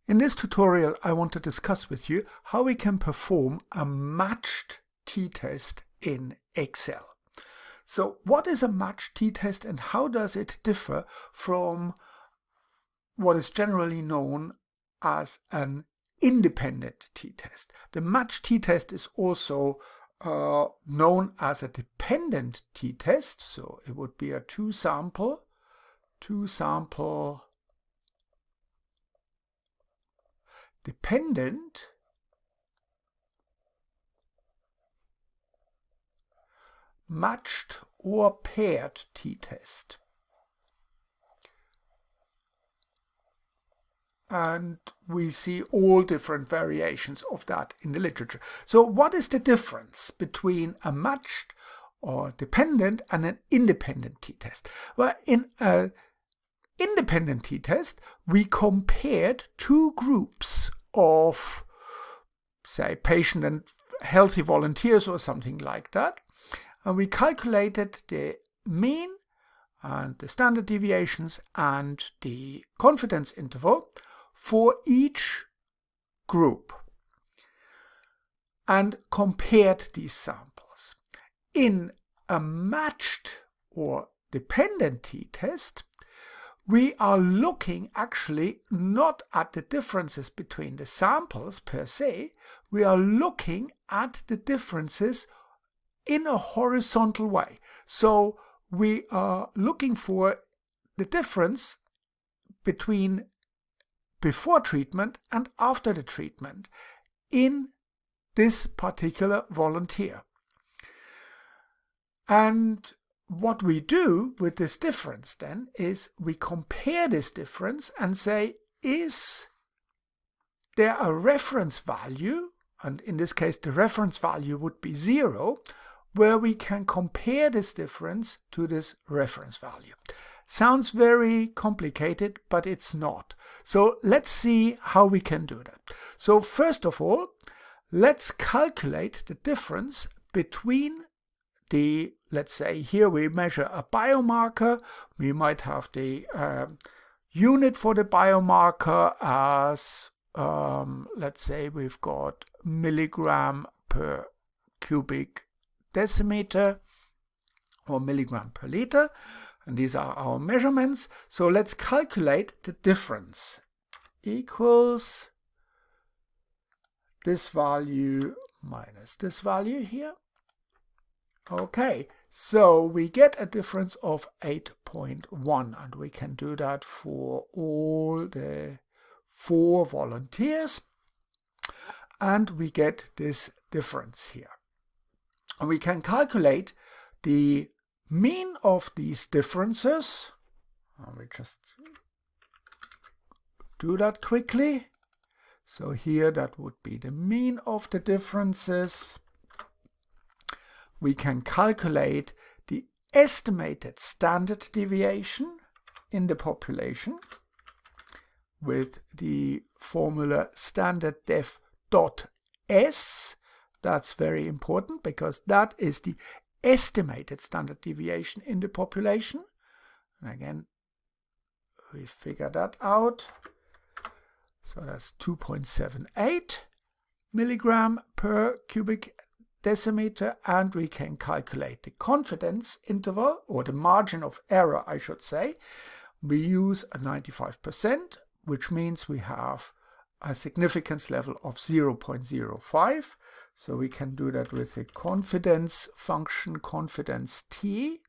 In this tutorial, I want to discuss with you how we can perform a matched t-test in Excel. So what is a matched t-test and how does it differ from what is generally known as an independent t-test? The matched t-test is also known as a dependent t-test. So it would be a two sample dependent matched or paired t-test. And we see all different variations of that in the literature. So what is the difference between a matched or dependent and an independent t-test? Well, in an independent t-test, we compared two groups of, say, patient and healthy volunteers or something like that. And we calculated the mean and the standard deviations and the confidence interval for each group and compared these samples. In a matched or dependent t-test, we are looking actually not at the differences between the samples per se, we are looking at the differences in a horizontal way. So we are looking for the difference between before treatment and after the treatment in this particular volunteer. And what we do with this difference then is we compare this difference and say, is there a reference value, and in this case the reference value would be 0, where we can compare this difference to this reference value. Sounds very complicated, but it's not. So let's see how we can do that. So first of all, let's calculate the difference between the, let's say here we measure a biomarker. We might have the unit for the biomarker as, let's say we've got milligram per cubic decimeter or milligram per liter. And these are our measurements. So let's calculate the difference. Equals this value minus this value here. Okay, so we get a difference of 8.1, and we can do that for all the 4 volunteers. And we get this difference here. And we can calculate the mean of these differences. We just do that quickly. So here that would be the mean of the differences. We can calculate the estimated standard deviation in the population with the formula standard def dot s. That's very important because that is the estimated standard deviation in the population. And again, we figure that out. So that's 2.78 milligram per cubic decimeter, and we can calculate the confidence interval, or the margin of error, I should say. We use a 95%, which means we have a significance level of 0.05. So we can do that with the confidence function, confidence t.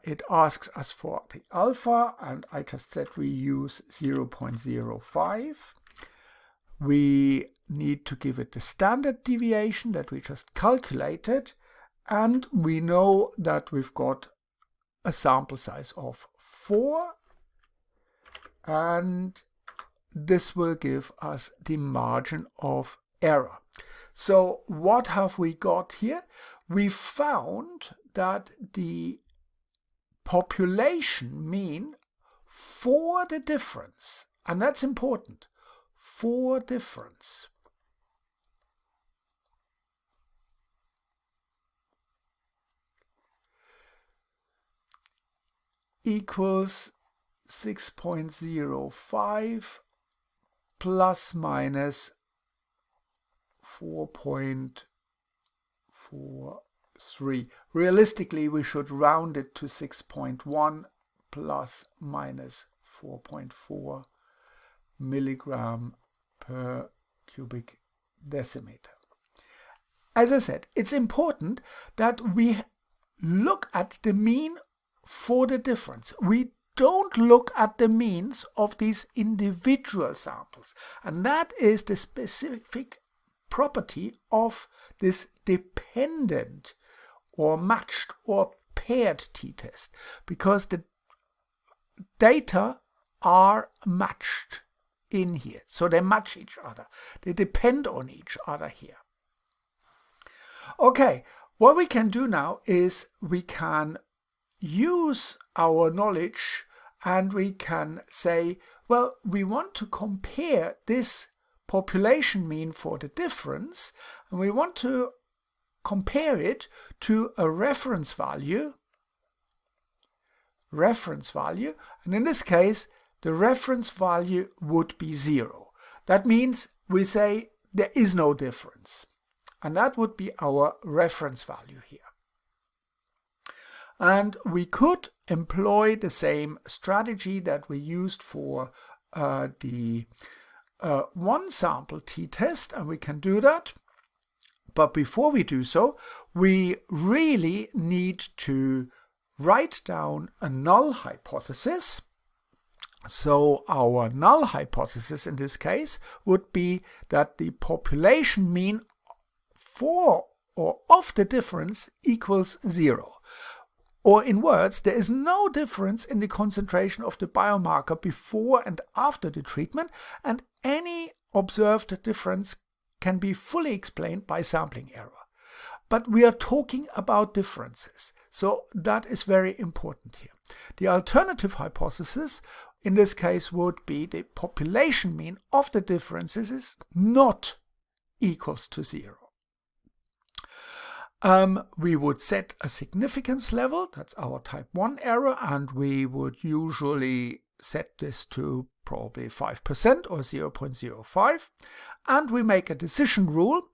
It asks us for the alpha, and I just said we use 0.05. We need to give it the standard deviation that we just calculated, and we know that we've got a sample size of 4, and this will give us the margin of error. So what have we got here? We found that the population mean for the difference, and that's important, for difference, equals 6.05 plus minus 4.43. Realistically, we should round it to 6.1 plus minus 4.4 milligram per cubic decimeter. As I said, it's important that we look at the mean for the difference. We don't look at the means of these individual samples. And that is the specific property of this dependent or matched or paired t-test, because the data are matched in here. So they match each other. They depend on each other here. Okay, what we can do now is we can use our knowledge and we can say, well, we want to compare this population mean for the difference, and we want to compare it to a reference value, and in this case, the reference value would be 0. That means we say there is no difference. And that would be our reference value here. And we could employ the same strategy that we used for the one sample t-test, and we can do that. But before we do so, we really need to write down a null hypothesis. So our null hypothesis in this case would be that the population mean for or of the difference equals 0. Or in words, there is no difference in the concentration of the biomarker before and after the treatment, and any observed difference can be fully explained by sampling error. But we are talking about differences, so that is very important here. The alternative hypothesis in this case would be the population mean of the differences is not equals to 0. We would set a significance level, that's our type 1 error, and we would usually set this to probably 5% or 0.05. And we make a decision rule.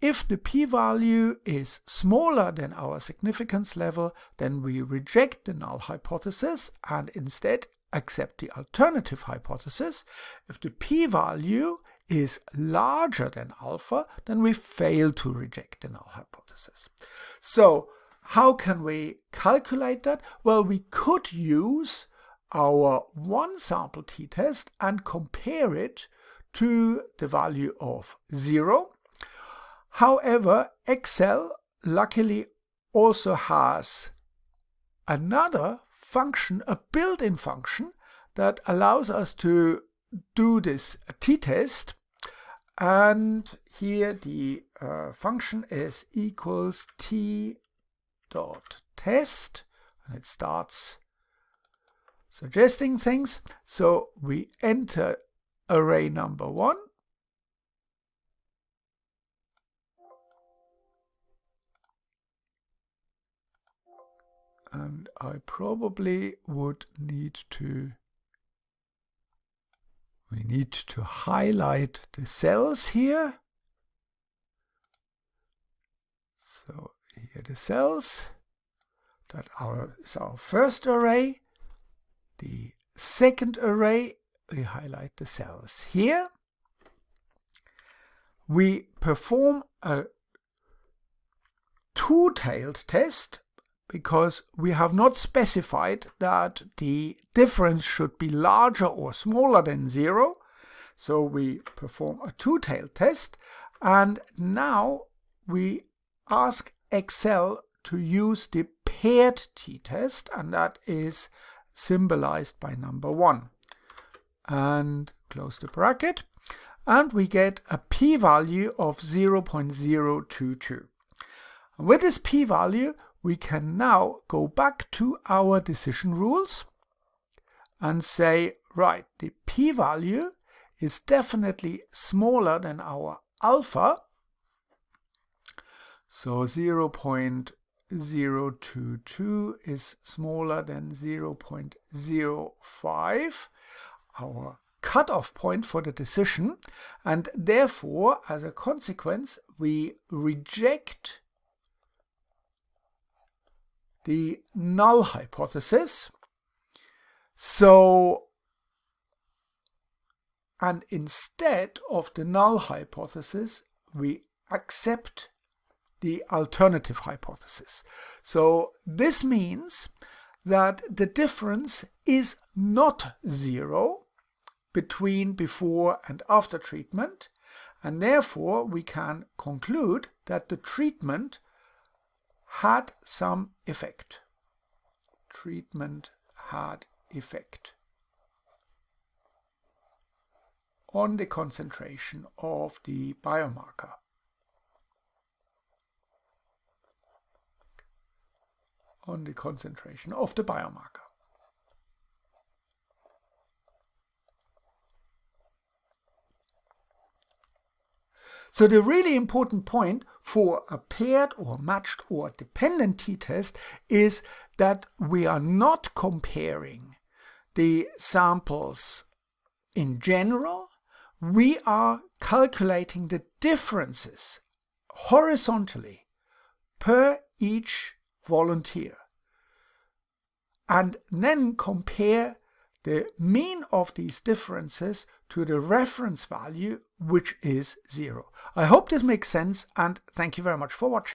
If the p-value is smaller than our significance level, then we reject the null hypothesis and instead accept the alternative hypothesis. If the p-value is larger than alpha, then we fail to reject the null hypothesis. So how can we calculate that? Well, we could use our one sample t-test and compare it to the value of 0. However, Excel luckily also has another function, a built-in function that allows us to do this t-test, and here the function is equals t.test, and it starts suggesting things. So we enter array number 1, and I probably would need to we need to highlight the cells here. So here the cells, that is our first array. The second array, we highlight the cells here. We perform a two-tailed test because we have not specified that the difference should be larger or smaller than 0. So we perform a two-tailed test, and now we ask Excel to use the paired t-test, and that is symbolized by number 1. And close the bracket, and we get a p-value of 0.022. And with this p-value, we can now go back to our decision rules and say, right, the p-value is definitely smaller than our alpha. So 0.022 is smaller than 0.05. Our cutoff point for the decision, and therefore, as a consequence, we reject the null hypothesis. So, and instead of the null hypothesis, we accept the alternative hypothesis. So this means that the difference is not zero between before and after treatment, and therefore we can conclude that the treatment had some effect. Treatment had effect on the concentration of the biomarker. On the concentration of the biomarker. So the really important point for a paired or matched or dependent t-test is that we are not comparing the samples in general. We are calculating the differences horizontally per each volunteer, and then compare the mean of these differences to the reference value, which is 0. I hope this makes sense, and thank you very much for watching.